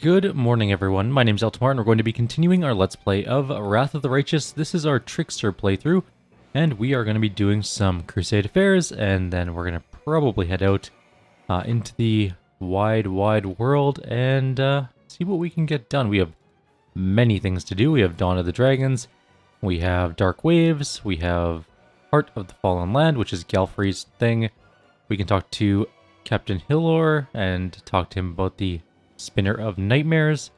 Good morning, everyone. My name's Eltimar, and we're going to be continuing our Let's Play of Wrath of the Righteous. This is our Trickster playthrough, and we are going to be doing some Crusade affairs, and then we're going to probably head out into the wide world and see what we can get done. We have many things to do. We have Dawn of the Dragons, we have Dark Waves, we have Heart of the Fallen Land, which is Galfrey's thing. We can talk to Captain Hillor and talk to him about the Spinner of Nightmares.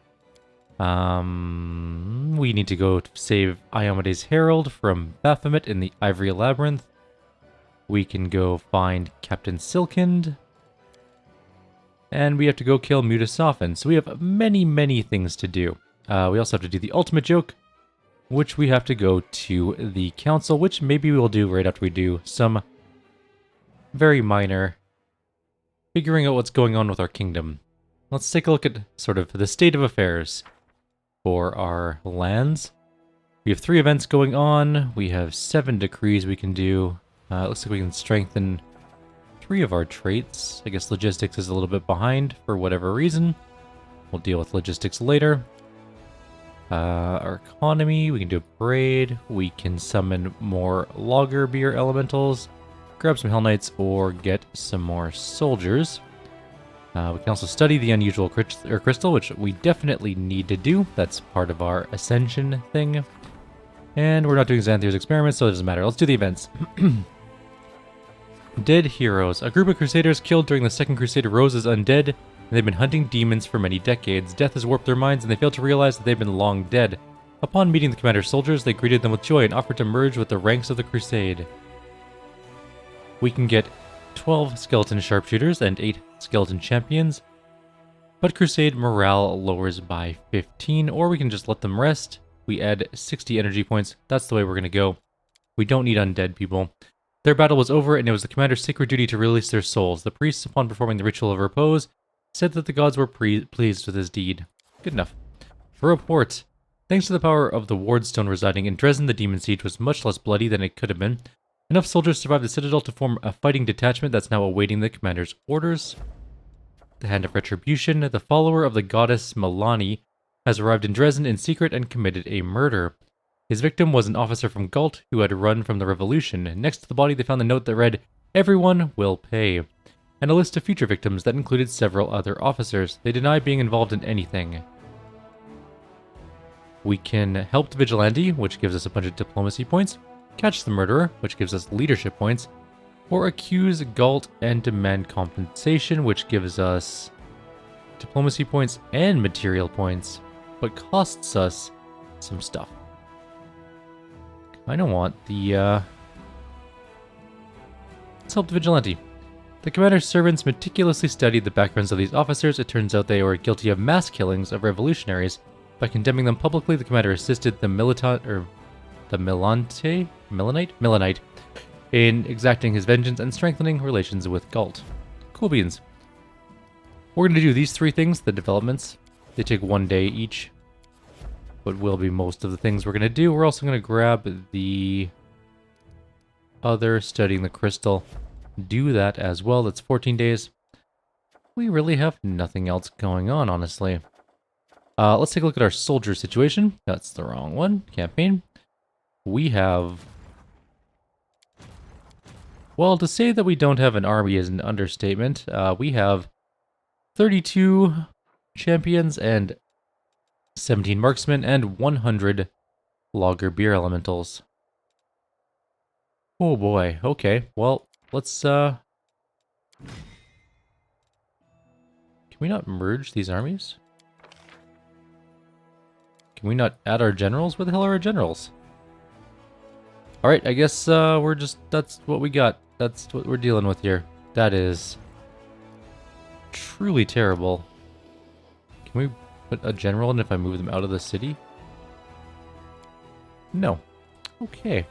We need to go to save Iomede's Herald from Baphomet in the Ivory Labyrinth. We can go find Captain Silkind. And we have to go kill Mutasophin. So we have many things to do. We also have to do the ultimate joke, which we have to go to the council, which maybe we'll do right after we do some very minor figuring out what's going on with our kingdom. Let's take a look at sort of the state of affairs for our lands. We have 3 events going on. We have 7 decrees we can do. Looks like we can strengthen 3 of our traits. I guess logistics is a little bit behind for whatever reason. We'll deal with logistics later. Our economy, we can do a parade. We can summon more lager beer elementals, grab some Hell Knights, or get some more soldiers. We can also study the unusual crystal, which we definitely need to do. That's part of our ascension thing. And we're not doing Xanthir's experiments, so it doesn't matter. Let's do the events. Dead heroes. A group of crusaders killed during the Second Crusade arose as undead, and they've been hunting demons for many decades. Death has warped their minds, and they fail to realize that they've been long dead. Upon meeting the commander's soldiers, they greeted them with joy and offered to merge with the ranks of the Crusade. We can get 12 skeleton sharpshooters and 8 skeleton champions, but Crusade morale lowers by 15, or we can just let them rest. We add 60 energy points. That's the way we're going to go. We don't need undead people. Their battle was over, and it was the commander's sacred duty to release their souls. The priests, upon performing the ritual of repose, said that the gods were pleased with his deed. Good enough. A report. Thanks to the power of the Wardstone residing in Dresden, the demon siege was much less bloody than it could have been. Enough soldiers survived the citadel to form a fighting detachment that's now awaiting the commander's orders. The Hand of Retribution. The follower of the goddess Milani has arrived in Dresden in secret and committed a murder. His victim was an officer from Galt who had run from the revolution. Next to the body they found a note that read, "Everyone will pay," and a list of future victims that included several other officers. They deny being involved in anything. We can help the vigilante, which gives us a bunch of diplomacy points. Catch the murderer, which gives us leadership points, or accuse Galt and demand compensation, which gives us diplomacy points and material points, but costs us some stuff. I don't want the, let's help the vigilante. The commander's servants meticulously studied the backgrounds of these officers. It turns out they were guilty of mass killings of revolutionaries. By condemning them publicly, the commander assisted the Milanite, in exacting his vengeance and strengthening relations with Galt. Cool beans. We're going to do these 3 things, the developments. They take 1 day each, but will be most of the things we're going to do. We're also going to grab the other, studying the crystal. Do that as well. That's 14 days. We really have nothing else going on, honestly. Let's take a look at our soldier situation. That's the wrong one. Campaign. We have... Well, to say that we don't have an army is an understatement. We have 32 champions and 17 marksmen and 100 lager beer elementals. Oh boy. Okay. Well, let's Can we not merge these armies? Can we not add our generals? Where the hell are our generals? Alright, I guess that's what we got. That's what we're dealing with here. That is truly terrible. Can we put a general in if I move them out of the city? No. Okay.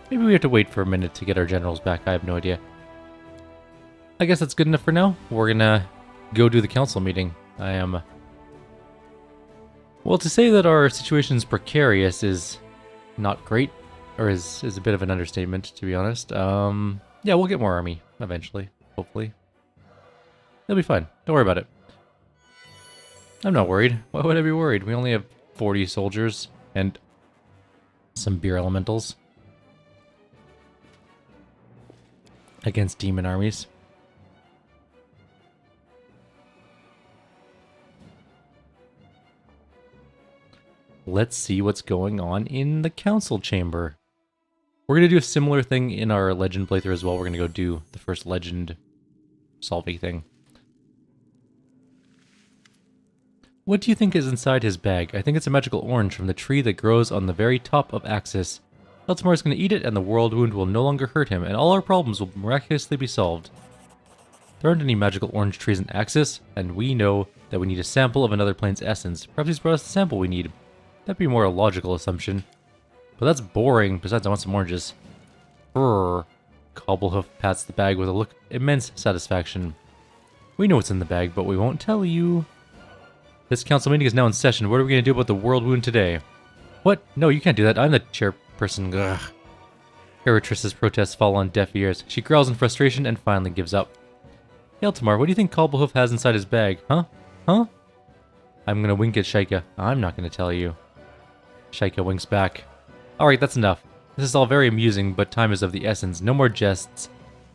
Maybe we have to wait for a minute to get our generals back. I have no idea. I guess that's good enough for now. We're gonna go do the council meeting. I am... Well, to say that our situation is precarious is not great. Or is a bit of an understatement, to be honest. Yeah, we'll get more army eventually, hopefully. It'll be fine. Don't worry about it. I'm not worried. Why would I be worried? We only have 40 soldiers and some beer elementals against demon armies. Let's see what's going on in the council chamber. We're going to do a similar thing in our legend playthrough as well. We're going to go do the first legend solving thing. What do you think is inside his bag? I think it's a magical orange from the tree that grows on the very top of Axis. Eltimar is going to eat it and the world wound will no longer hurt him and all our problems will miraculously be solved. There aren't any magical orange trees in Axis, and we know that we need a sample of another plane's essence. Perhaps he's brought us the sample we need. That'd be more a logical assumption. But that's boring, besides I want some oranges. Brrr. Cobblehoof pats the bag with a look of immense satisfaction. We know what's in the bag, but we won't tell you. This council meeting is now in session. What are we going to do about the world wound today? What? No, you can't do that. I'm the chairperson. Ugh. Eritriss's protests fall on deaf ears. She growls in frustration and finally gives up. Eltimar, what do you think Cobblehoof has inside his bag? Huh? Huh? I'm going to wink at Shaika. I'm not going to tell you. Shaika winks back. Alright, that's enough. This is all very amusing, but time is of the essence. No more jests.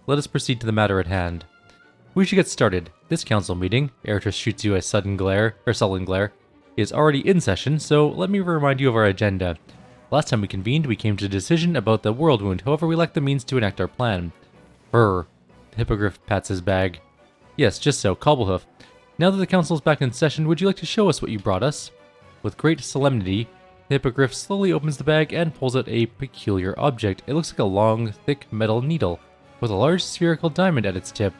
Let us proceed to the matter at hand. We should get started. This council meeting, Eritriss shoots you a sullen glare, is already in session, so let me remind you of our agenda. Last time we convened, we came to a decision about the world wound, however we lack the means to enact our plan. Brr. The hippogriff pats his bag. Yes, just so, Cobblehoof. Now that the council is back in session, would you like to show us what you brought us? With great solemnity, the hippogriff slowly opens the bag and pulls out a peculiar object. It looks like a long, thick metal needle, with a large spherical diamond at its tip.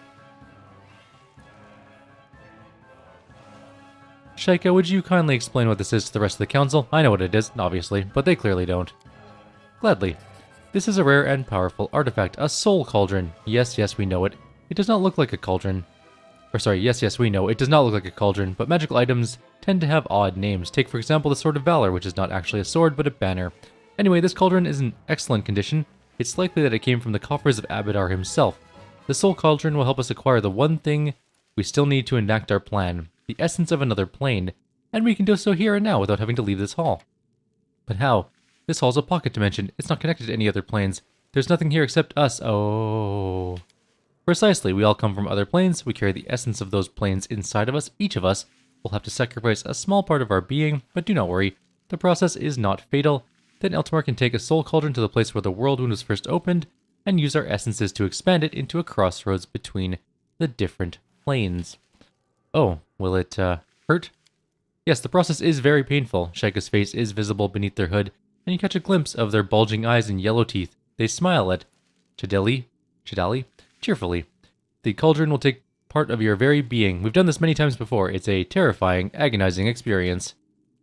Shaika, would you kindly explain what this is to the rest of the council? I know what it is, obviously, but they clearly don't. Gladly. This is a rare and powerful artifact, a soul cauldron. Yes, we know it. It does not look like a cauldron. Yes, we know. It does not look like a cauldron, but magical items tend to have odd names. Take, for example, the Sword of Valor, which is not actually a sword, but a banner. Anyway, this cauldron is in excellent condition. It's likely that it came from the coffers of Abadar himself. The Soul Cauldron will help us acquire the one thing we still need to enact our plan, the essence of another plane, and we can do so here and now without having to leave this hall. But how? This hall's a pocket dimension. It's not connected to any other planes. There's nothing here except us. Oh... Precisely, we all come from other planes, we carry the essence of those planes inside of us. Each of us will have to sacrifice a small part of our being, but do not worry, the process is not fatal. Then Eltimar can take a soul cauldron to the place where the world wound was first opened, and use our essences to expand it into a crossroads between the different planes. Oh, will it, hurt? Yes, the process is very painful. Shaika's face is visible beneath their hood, and you catch a glimpse of their bulging eyes and yellow teeth. They smile at Chidali cheerfully. The cauldron will take part of your very being. We've done this many times before. It's a terrifying, agonizing experience.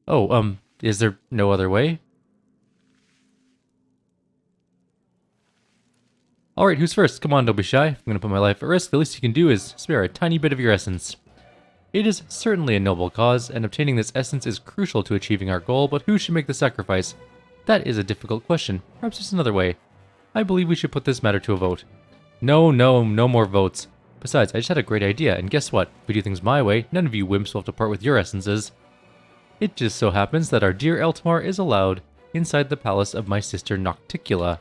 Oh, is there no other way? Alright, who's first? Come on, don't be shy. If I'm gonna put my life at risk, the least you can do is spare a tiny bit of your essence. It is certainly a noble cause, and obtaining this essence is crucial to achieving our goal, but who should make the sacrifice? That is a difficult question. Perhaps there's another way. I believe we should put this matter to a vote. No more votes. Besides, I just had a great idea, and guess what? If we do things my way, none of you wimps will have to part with your essences. It just so happens that our dear Eltimar is allowed inside the palace of my sister Nocticula.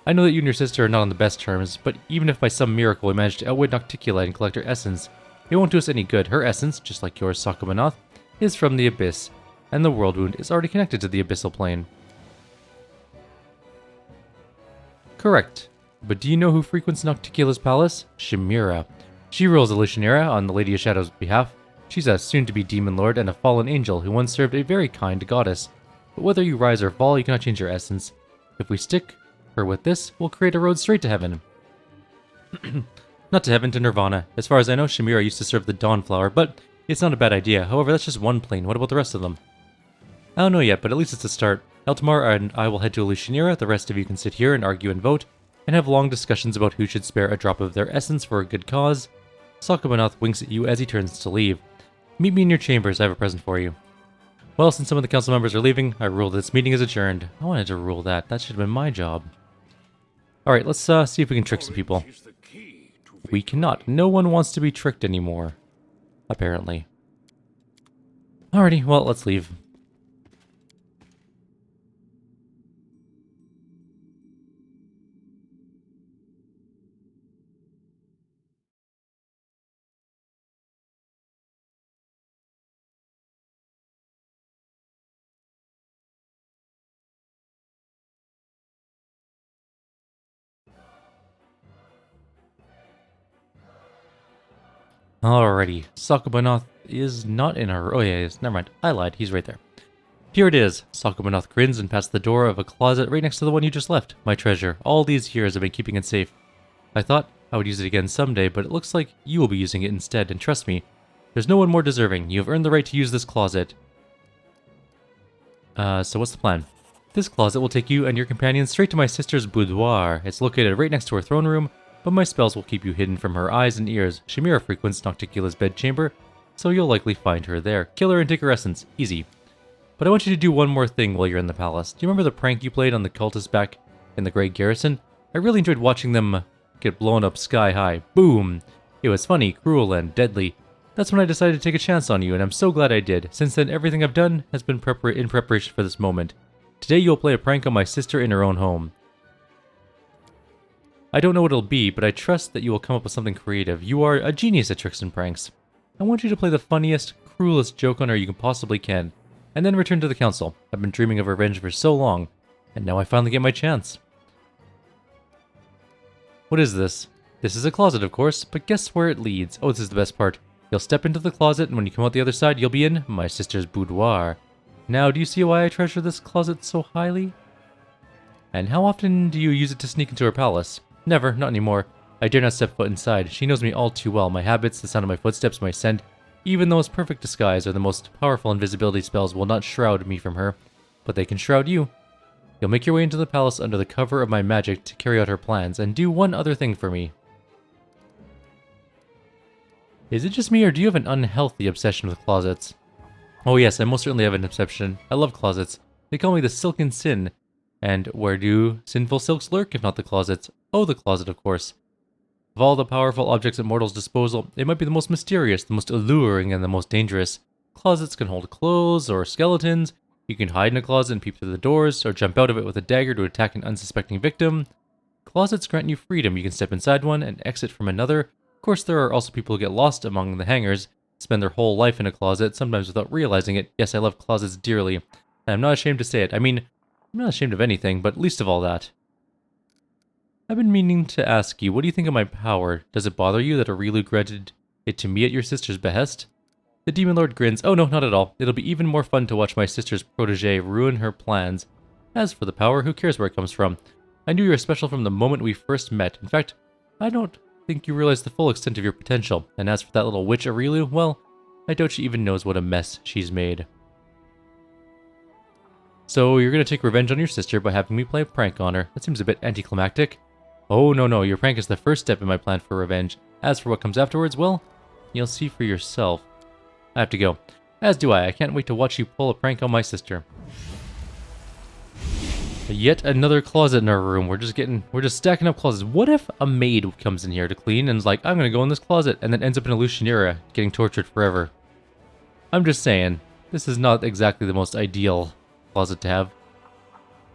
I know that you and your sister are not on the best terms, but even if by some miracle we manage to outwit Nocticula and collect her essence, it won't do us any good. Her essence, just like yours, Sakabanath, is from the Abyss, and the world wound is already connected to the abyssal plane. Correct. But do you know who frequents Nocticula's palace? Shamira. She rules Illusionera on the Lady of Shadow's behalf. She's a soon-to-be demon lord and a fallen angel who once served a very kind goddess. But whether you rise or fall, you cannot change your essence. If we stick her with this, we'll create a road straight to heaven. Not to heaven, to Nirvana. As far as I know, Shamira used to serve the Dawnflower, but it's not a bad idea. However, that's just one plane. What about the rest of them? I don't know yet, but at least it's a start. Eltimar and I will head to Illusionera. The rest of you can sit here and argue and vote, and have long discussions about who should spare a drop of their essence for a good cause. Sakabanath winks at you as he turns to leave. Meet me in your chambers, I have a present for you. Well, since some of the council members are leaving, I rule that this meeting is adjourned. I wanted to rule that. That should have been my job. Alright, let's see if we can trick some people. We cannot. No one wants to be tricked anymore. Apparently. Alrighty, well, let's leave. Alrighty, Sakubanoth is not in our... Oh yeah, he is. Never mind. I lied. He's right there. Here it is. Sakubanoth grins and passes the door of a closet right next to the one you just left. My treasure. All these years I've been keeping it safe. I thought I would use it again someday, but it looks like you will be using it instead, and trust me, there's no one more deserving. You have earned the right to use this closet. So what's the plan? This closet will take you and your companions straight to my sister's boudoir. It's located right next to her throne room, but my spells will keep you hidden from her eyes and ears. Shamira frequents Nocticula's bedchamber, so you'll likely find her there. Kill her and take her essence. Easy. But I want you to do one more thing while you're in the palace. Do you remember the prank you played on the cultists back in the Great Garrison? I really enjoyed watching them get blown up sky high. Boom! It was funny, cruel, and deadly. That's when I decided to take a chance on you, and I'm so glad I did. Since then, everything I've done has been in preparation for this moment. Today you'll play a prank on my sister in her own home. I don't know what it'll be, but I trust that you will come up with something creative. You are a genius at tricks and pranks. I want you to play the funniest, cruelest joke on her you possibly can, and then return to the council. I've been dreaming of revenge for so long, and now I finally get my chance. What is this? This is a closet, of course, but guess where it leads? Oh, this is the best part. You'll step into the closet, and when you come out the other side, you'll be in my sister's boudoir. Now, do you see why I treasure this closet so highly? And how often do you use it to sneak into her palace? Never, not anymore. I dare not step foot inside. She knows me all too well. My habits, the sound of my footsteps, my scent, even the most perfect disguise or the most powerful invisibility spells will not shroud me from her, but they can shroud you. You'll make your way into the palace under the cover of my magic to carry out her plans, and do one other thing for me. Is it just me, or do you have an unhealthy obsession with closets? Oh yes, I most certainly have an obsession. I love closets. They call me the Silken Sin. And where do sinful silks lurk, if not the closets? Oh, the closet, of course. Of all the powerful objects at mortals' disposal, it might be the most mysterious, the most alluring, and the most dangerous. Closets can hold clothes or skeletons. You can hide in a closet and peep through the doors, or jump out of it with a dagger to attack an unsuspecting victim. Closets grant you freedom. You can step inside one and exit from another. Of course, there are also people who get lost among the hangers, spend their whole life in a closet, sometimes without realizing it. Yes, I love closets dearly, and I'm not ashamed to say it. I mean, I'm not ashamed of anything, but least of all that. I've been meaning to ask you, what do you think of my power? Does it bother you that Aurelu granted it to me at your sister's behest? The Demon Lord grins. Oh no, not at all. It'll be even more fun to watch my sister's protege ruin her plans. As for the power, who cares where it comes from? I knew you were special from the moment we first met. In fact, I don't think you realize the full extent of your potential. And as for that little witch Aurelu, well, I doubt she even knows what a mess she's made. So you're gonna take revenge on your sister by having me play a prank on her. That seems a bit anticlimactic. Oh no, your prank is the first step in my plan for revenge. As for what comes afterwards, well, you'll see for yourself. I have to go. As do I. I can't wait to watch you pull a prank on my sister. Yet another closet in our room. We're just stacking up closets. What if a maid comes in here to clean and is like, I'm gonna go in this closet, and then ends up in a Lucianera, getting tortured forever? I'm just saying, this is not exactly the most ideal closet to have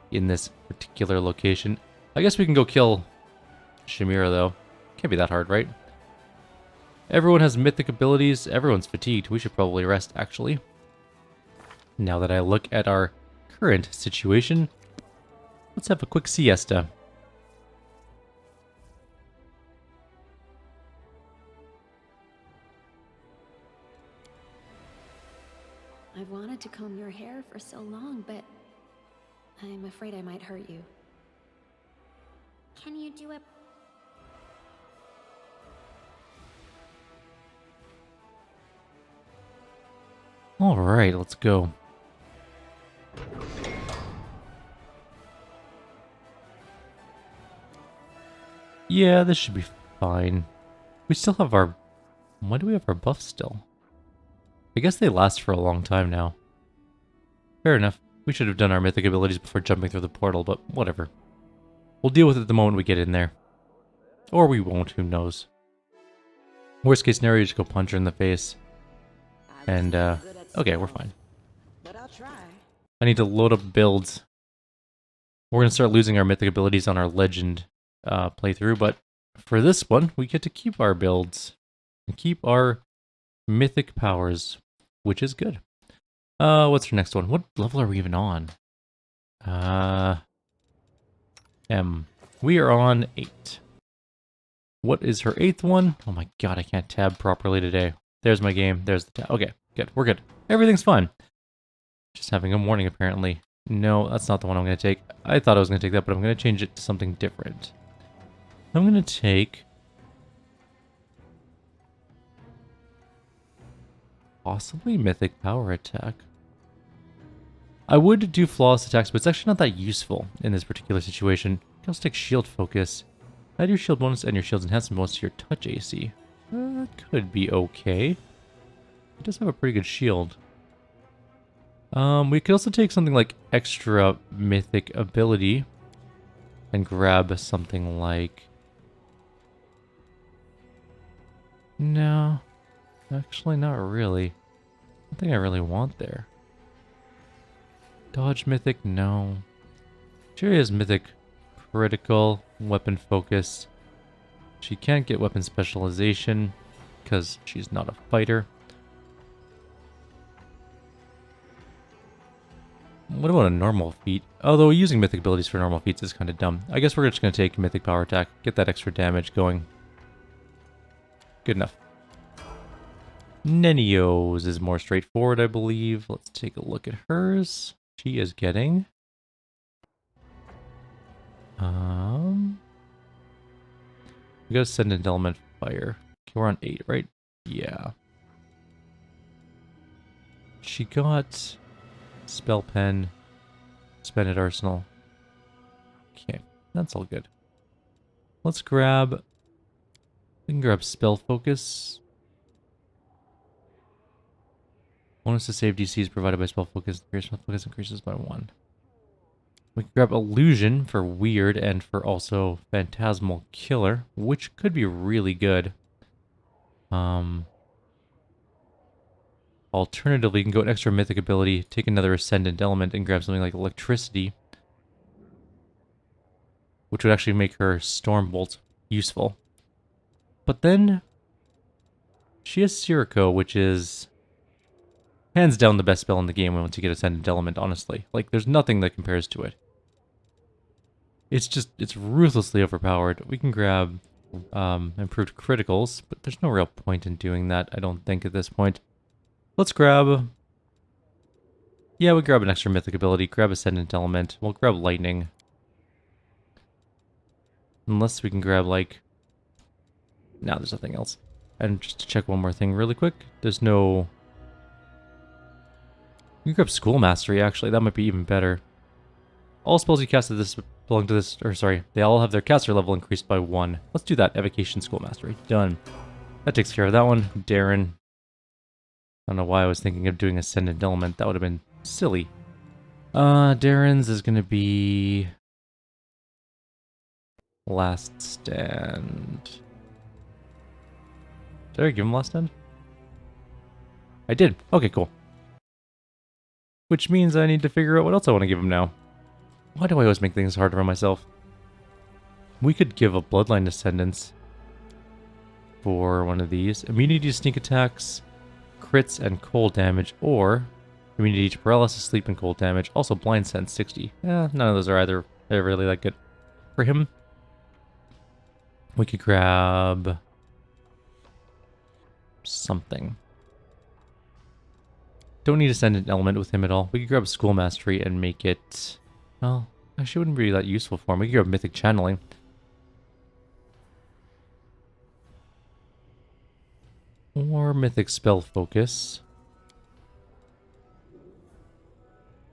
in this particular location. I guess we can go kill Shamira, though. Can't be that hard, right? Everyone has mythic abilities. Everyone's fatigued. We should probably rest, actually. Now that I look at our current situation, let's have a quick siesta. I've wanted to comb your hair for so long, but I'm afraid I might hurt you. Can you do it? Alright, let's go. Yeah, this should be fine. We still have our... Why do we have our buffs still? I guess they last for a long time now. Fair enough. We should have done our mythic abilities before jumping through the portal, but whatever. We'll deal with it the moment we get in there. Or we won't, who knows. Worst case scenario, just go punch her in the face. And, Okay, we're fine. But I'll try. I need to load up builds. We're going to start losing our mythic abilities on our legend playthrough, but for this one, we get to keep our builds and keep our mythic powers, which is good. What's our next one? What level are we even on? M. We are on 8. What is her 8th one? Oh my god, I can't tab properly today. There's my game. There's the tab. Okay, good. We're good. Everything's fine. Just having a morning, apparently. No, that's not the one I'm going to take. I thought I was going to take that, but I'm going to change it to something different. I'm going to take... possibly Mythic Power Attack. I would do Flawless Attacks, but it's actually not that useful in this particular situation. I'll stick Shield Focus. Add your shield bonus and your shield's enhancement bonus to your touch AC. That could be okay. It does have a pretty good shield. We could also take something like extra mythic ability and grab something like... No, actually not really. Nothing I really want there. Dodge mythic, no. She has mythic critical, weapon focus. She can't get weapon specialization because she's not a fighter. What about a normal feat? Although using mythic abilities for normal feats is kind of dumb. I guess we're just going to take mythic power attack, get that extra damage going. Good enough. Nenio's is more straightforward, I believe. Let's take a look at hers. She is getting... we got Ascendant Element Fire. Okay, we're on 8, right? Yeah. She got Spell Pen, Expanded Arsenal. Okay, that's all good. Let's grab... we can grab Spell Focus. Bonus to save DC is provided by Spell Focus. Your Spell Focus increases by 1. We can grab Illusion for weird and for also Phantasmal Killer, which could be really good. Alternatively, you can go an extra mythic ability, take another Ascendant element, and grab something like Electricity, which would actually make her Stormbolt useful. But then, she has Sirocco, which is hands down the best spell in the game once you get Ascendant element, honestly. Like, there's nothing that compares to it. It's ruthlessly overpowered. We can grab improved criticals, but there's no real point in doing that, I don't think, at this point. Let's grab... yeah, we grab an extra mythic ability, grab Ascendant element, we'll grab Lightning. Unless we can grab, like... nah, there's nothing else. And just to check one more thing really quick, there's no... you can grab School Mastery, actually, that might be even better. All spells you cast at this belong to this, or sorry, they all have their caster level increased by 1. Let's do that. Evocation School Mastery. Done. That takes care of that one. Darren. I don't know why I was thinking of doing Ascendant Element. That would have been silly. Darren's is going to be... Last Stand. Did I give him Last Stand? I did. Okay, cool. Which means I need to figure out what else I want to give him now. Why do I always make things harder on myself? We could give a Bloodline Descendants for one of these. Immunity to sneak attacks, crits, and cold damage, or immunity to paralysis, sleep, and cold damage. Also Blind Sense 60. None of those are either really that good. For him, we could grab something. Don't need Ascendant Element with him at all. We could grab School Mastery and make it... well, actually wouldn't be that useful for him. We could grab Mythic Channeling. Or Mythic Spell Focus.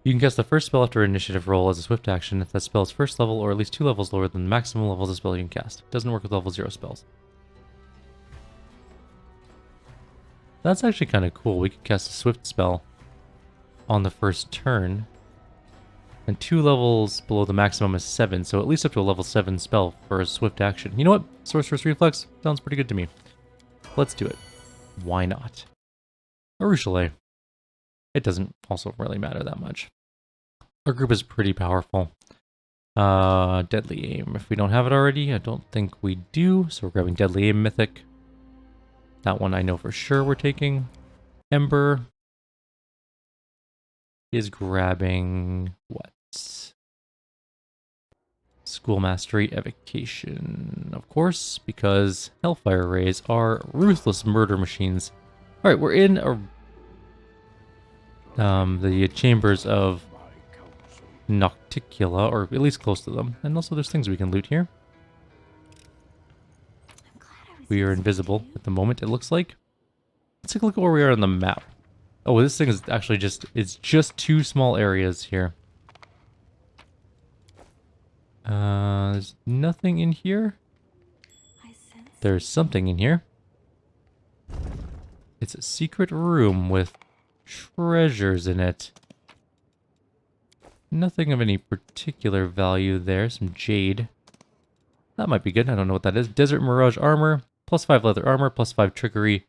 You can cast the first spell after initiative roll as a swift action if that spell is first level or at least 2 levels lower than the maximum level of the spell you can cast. It doesn't work with level 0 spells. That's actually kind of cool. We could cast a swift spell on the first turn. And 2 levels below the maximum is 7, so at least up to a level 7 spell for a swift action. You know what? Sorcerer's Reflex sounds pretty good to me. Let's do it. Why not? Arushale. it doesn't also really matter that much. Our group is pretty powerful. Deadly Aim. If we don't have it already, I don't think we do. So we're grabbing Deadly Aim Mythic. That one I know for sure we're taking. Ember is grabbing what? School Mastery Evocation, of course, because Hellfire Rays are ruthless murder machines. Alright, we're in the chambers of Nocticula, or at least close to them. And also there's things we can loot here. We are invisible at the moment, it looks like. Let's take a look at where we are on the map. Oh, this thing is actually it's just 2 small areas here. There's nothing in here. There's something in here. It's a secret room with treasures in it. Nothing of any particular value there. Some jade. That might be good. I don't know what that is. Desert Mirage Armor. +5 leather armor, +5 trickery.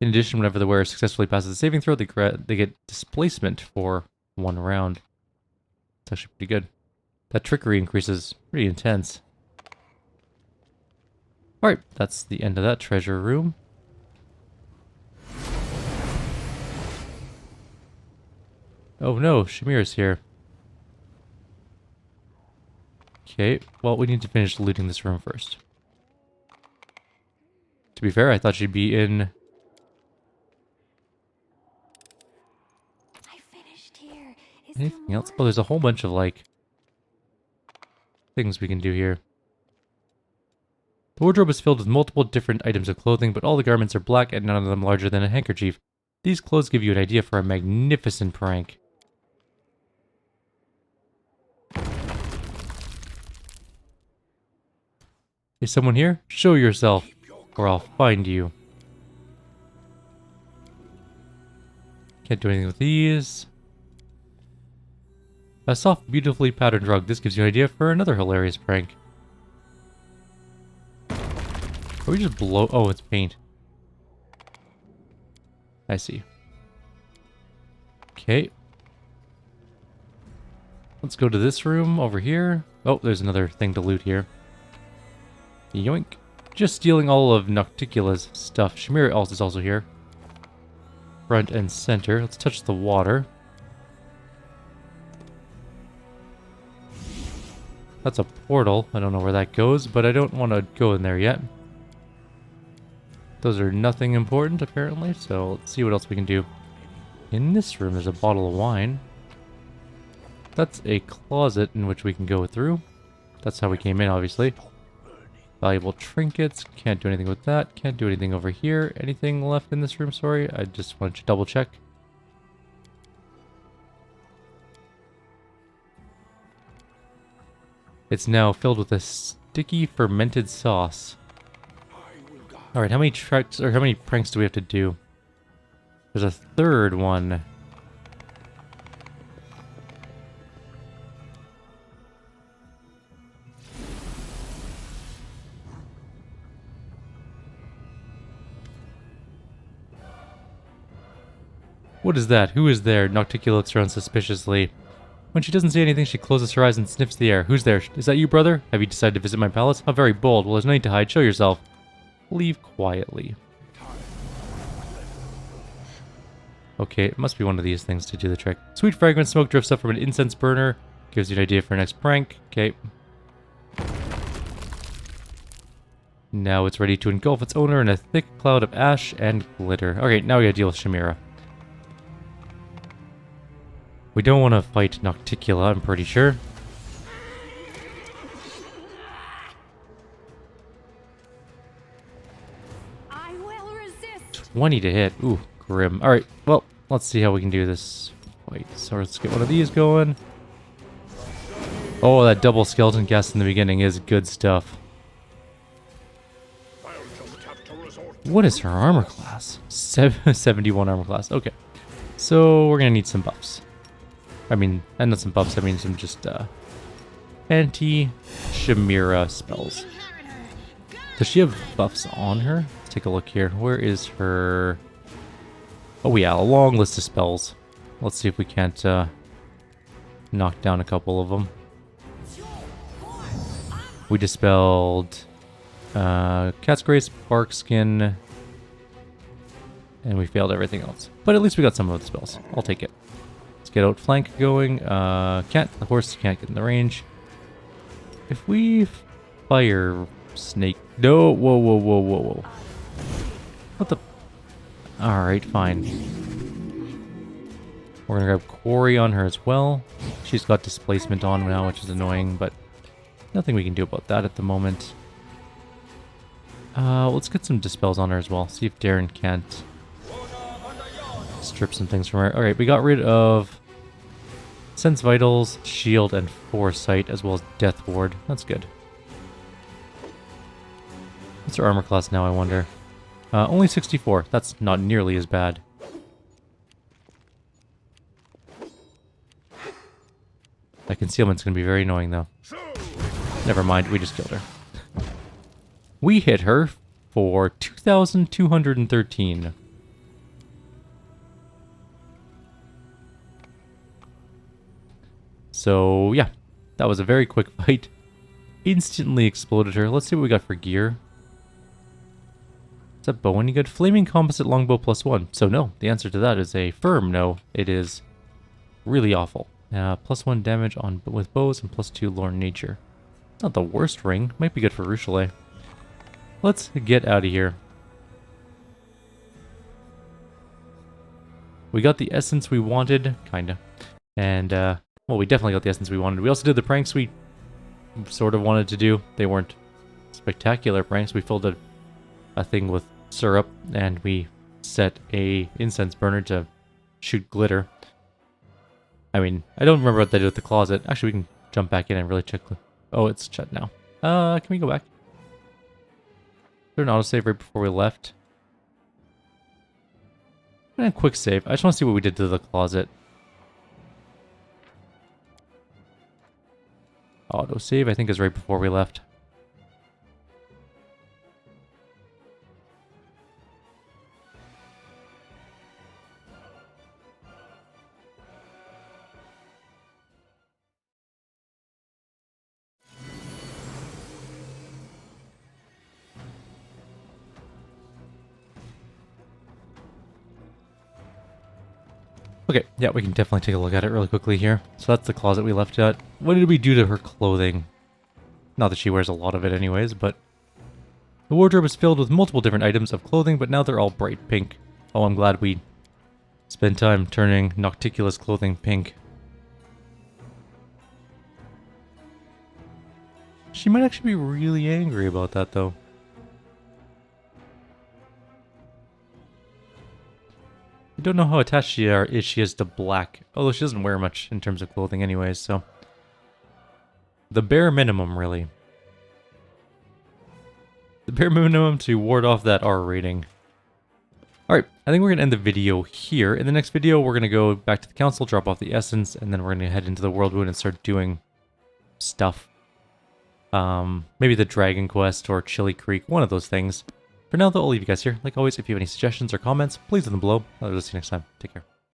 In addition, whenever the wearer successfully passes the saving throw, they get displacement for 1 round. It's actually pretty good. That trickery increase is pretty intense. Alright, that's the end of that treasure room. Oh no, Shamira's here. Okay, well, we need to finish looting this room first. To be fair, I thought she'd be in... Anything else? Oh, there's a whole bunch of, like, things we can do here. The wardrobe is filled with multiple different items of clothing, but all the garments are black and none of them larger than a handkerchief. These clothes give you an idea for a magnificent prank. Is someone here? Show yourself, or I'll find you. Can't do anything with these. A soft, beautifully patterned rug. This gives you an idea for another hilarious prank. Or we just blow... Oh, it's paint. I see. Okay. Let's go to this room over here. Oh, there's another thing to loot here. Yoink. Just stealing all of Nocticula's stuff. Shamira is also here. Front and center. Let's touch the water. That's a portal. I don't know where that goes, but I don't want to go in there yet. Those are nothing important, apparently, so let's see what else we can do. In this room, there's a bottle of wine. That's a closet in which we can go through. That's how we came in, obviously. Valuable trinkets. Can't do anything with that. Can't do anything over here. Anything left in this room? Sorry, I just wanted to double check. It's now filled with a sticky fermented sauce. Alright, how many tricks or how many pranks do we have to do? There's a third one. What is that? Who is there? Nocticula looks around suspiciously. When she doesn't see anything, she closes her eyes and sniffs the air. Who's there? Is that you, brother? Have you decided to visit my palace? How very bold. Well, there's no need to hide. Show yourself. Leave quietly. Okay, it must be one of these things to do the trick. Sweet fragrant smoke drifts up from an incense burner. Gives you an idea for our next prank. Okay. Now it's ready to engulf its owner in a thick cloud of ash and glitter. Okay, now we gotta deal with Shamira. We don't want to fight Nocticula, I'm pretty sure. I will resist. 20 to hit. Ooh, grim. Alright, well, let's see how we can do this fight. So let's get one of these going. Oh, that double skeleton cast in the beginning is good stuff. What is her armor class? 71 armor class. Okay. So we're going to need some buffs. I mean, and not some buffs, I mean some just anti-Shamira spells. Does she have buffs on her? Let's take a look here. Where is her... Oh yeah, a long list of spells. Let's see if we can't knock down a couple of them. We dispelled Cat's Grace, Bark Skin, and we failed everything else. But at least we got some of the spells. I'll take it. Let's get Outflank going. The horse can't get in the range. If we fire Snake... No, whoa, whoa, whoa, whoa, whoa. What the... Alright, fine. We're gonna grab Quarry on her as well. She's got displacement on now, which is annoying, but nothing we can do about that at the moment. Let's get some dispels on her as well. See if Darren can't strip some things from her. Alright, we got rid of Sense Vitals, Shield, and Foresight, as well as Death Ward. That's good. What's her armor class now, I wonder? Only 64. That's not nearly as bad. That concealment's going to be very annoying, though. Never mind, we just killed her. We hit her for 2,213. So, yeah. That was a very quick fight. Instantly exploded her. Let's see what we got for gear. Is that bow any good? Flaming Composite Longbow +1. So no, the answer to that is a firm no. It is really awful. +1 damage on with bows and +2 Lorne Nature. Not the worst ring. Might be good for Rochelet. Let's get out of here. We got the essence we wanted, kinda. And, well, we definitely got the essence we wanted. We also did the pranks we sort of wanted to do. They weren't spectacular pranks. We filled a thing with syrup, and we set a incense burner to shoot glitter. I mean, I don't remember what they did with the closet. Actually, we can jump back in and really check. Oh, it's shut now. Can we go back? Is there an autosave right before we left? And quick save. I just want to see what we did to the closet. Autosave, I think, is right before we left. Okay, yeah, we can definitely take a look at it really quickly here. So that's the closet we left at. What did we do to her clothing? Not that she wears a lot of it anyways, but... The wardrobe is filled with multiple different items of clothing, but now they're all bright pink. Oh, I'm glad we spent time turning Nocticula's clothing pink. She might actually be really angry about that, though. I don't know how attached she is to black, although she doesn't wear much in terms of clothing anyways, so... The bare minimum, really. The bare minimum to ward off that R rating. Alright, I think we're going to end the video here. In the next video, we're going to go back to the council, drop off the essence, and then we're going to head into the world wound and start doing stuff. Maybe the Dragon Quest or Chili Creek, one of those things. For now, though, I'll leave you guys here. Like always, if you have any suggestions or comments, please leave them below. I'll see you next time. Take care.